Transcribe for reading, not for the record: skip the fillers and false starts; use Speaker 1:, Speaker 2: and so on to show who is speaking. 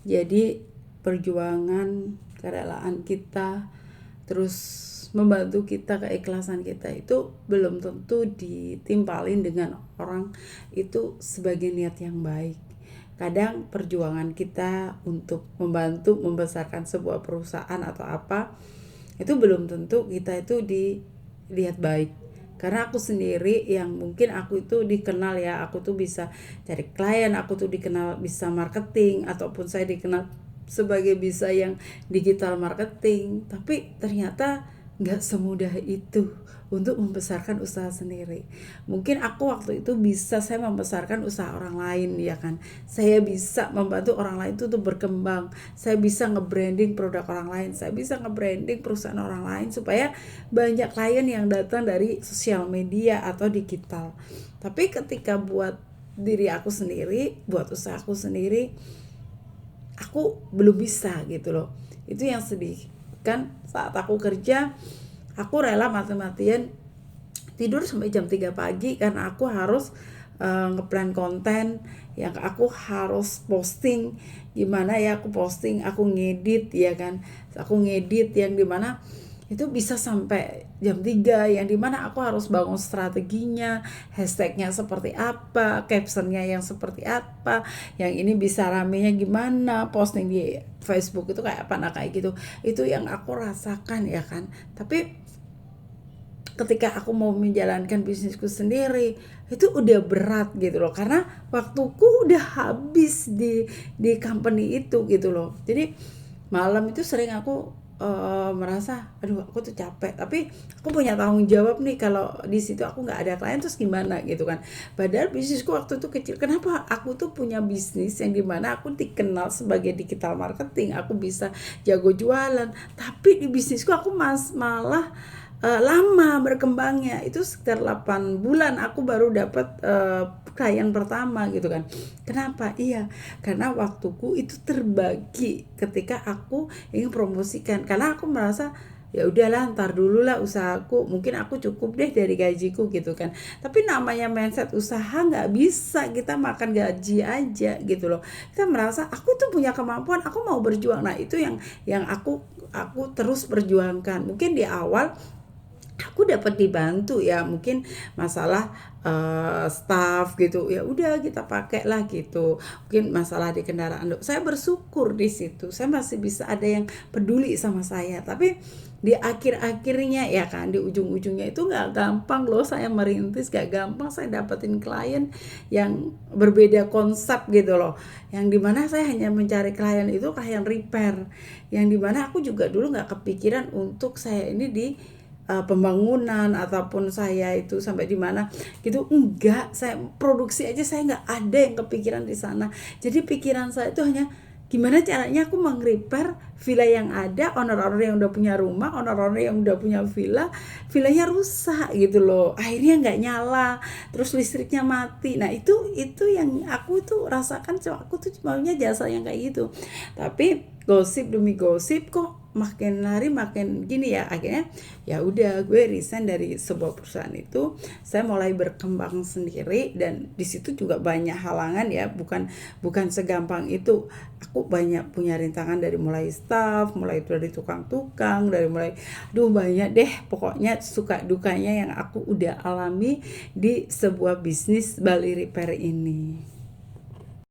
Speaker 1: Jadi perjuangan, kerelaan kita, terus membantu kita, keikhlasan kita itu belum tentu ditimpalin dengan orang itu sebagai niat yang baik. Kadang perjuangan kita untuk membantu membesarkan sebuah perusahaan atau apa itu belum tentu kita itu dilihat baik. Karena aku sendiri yang mungkin aku itu dikenal ya, aku tuh bisa cari klien, aku tuh dikenal bisa marketing, ataupun saya dikenal sebagai bisa yang digital marketing, tapi ternyata nggak semudah itu untuk membesarkan usaha sendiri. Mungkin aku waktu itu bisa saya membesarkan usaha orang lain ya kan, saya bisa membantu orang lain itu untuk berkembang, saya bisa nge-branding produk orang lain, saya bisa nge-branding perusahaan orang lain supaya banyak klien yang datang dari sosial media atau digital. Tapi ketika buat diri aku sendiri, buat usaha aku sendiri, aku belum bisa gitu loh. Itu yang sedih kan, saat aku kerja aku rela mati-matian tidur sampai jam 3 pagi karena aku harus ngeplan konten yang aku harus posting. Gimana ya, aku posting, aku ngedit ya kan, aku ngedit yang dimana itu bisa sampai jam 3, yang dimana aku harus bangun strateginya, hashtagnya seperti apa, captionnya yang seperti apa, yang ini bisa ramenya gimana, posting di Facebook itu kayak apa, nah kayak gitu. Itu yang aku rasakan ya kan. Tapi ketika aku mau menjalankan bisnisku sendiri itu udah berat gitu loh, karena waktuku udah habis di company itu gitu loh. Jadi malam itu sering aku merasa aduh aku tuh capek, tapi aku punya tanggung jawab nih, kalau di situ aku nggak ada klien terus gimana gitu kan. Padahal bisnisku waktu itu kecil. Kenapa aku tuh punya bisnis yang dimana aku dikenal sebagai digital marketing, aku bisa jago jualan, tapi di bisnisku aku malah lama berkembangnya, itu sekitar 8 bulan aku baru dapat klien pertama gitu kan. Kenapa? Iya, karena waktuku itu terbagi ketika aku ingin promosikan, karena aku merasa ya udahlah ntar dulu lah usahaku, mungkin aku cukup deh dari gajiku gitu kan. Tapi namanya mindset usaha nggak bisa kita makan gaji aja gitu loh. Kita merasa aku tuh punya kemampuan, aku mau berjuang. Nah itu yang aku terus perjuangkan. Mungkin di awal aku dapat dibantu ya, mungkin masalah staff gitu ya udah kita pakai lah gitu, mungkin masalah di kendaraan saya bersyukur di situ saya masih bisa ada yang peduli sama saya. Tapi di akhir-akhirnya ya kan, di ujung-ujungnya itu nggak gampang loh saya merintis, nggak gampang saya dapetin klien yang berbeda konsep gitu loh, yang dimana saya hanya mencari klien itu klien repair, yang dimana aku juga dulu nggak kepikiran untuk saya ini di pembangunan ataupun saya itu sampai di mana gitu, enggak, saya produksi aja saya nggak ada yang kepikiran di sana. Jadi pikiran saya itu hanya gimana caranya aku meng-repair villa yang ada, owner-owner yang udah punya rumah, owner-owner yang udah punya villanya rusak gitu loh, airnya nggak nyala, terus listriknya mati. Nah itu yang aku tuh rasakan, aku tuh maunya jasa yang kayak gitu. Tapi gosip demi gosip kok makin hari makin gini ya, akhirnya ya udah gue resign dari sebuah perusahaan itu, saya mulai berkembang sendiri. Dan di situ juga banyak halangan ya, bukan bukan segampang itu. Aku banyak punya rintangan dari mulai staff, mulai dari tukang-tukang, dari mulai banyak deh pokoknya suka dukanya yang aku udah alami di sebuah bisnis Bali Repair ini.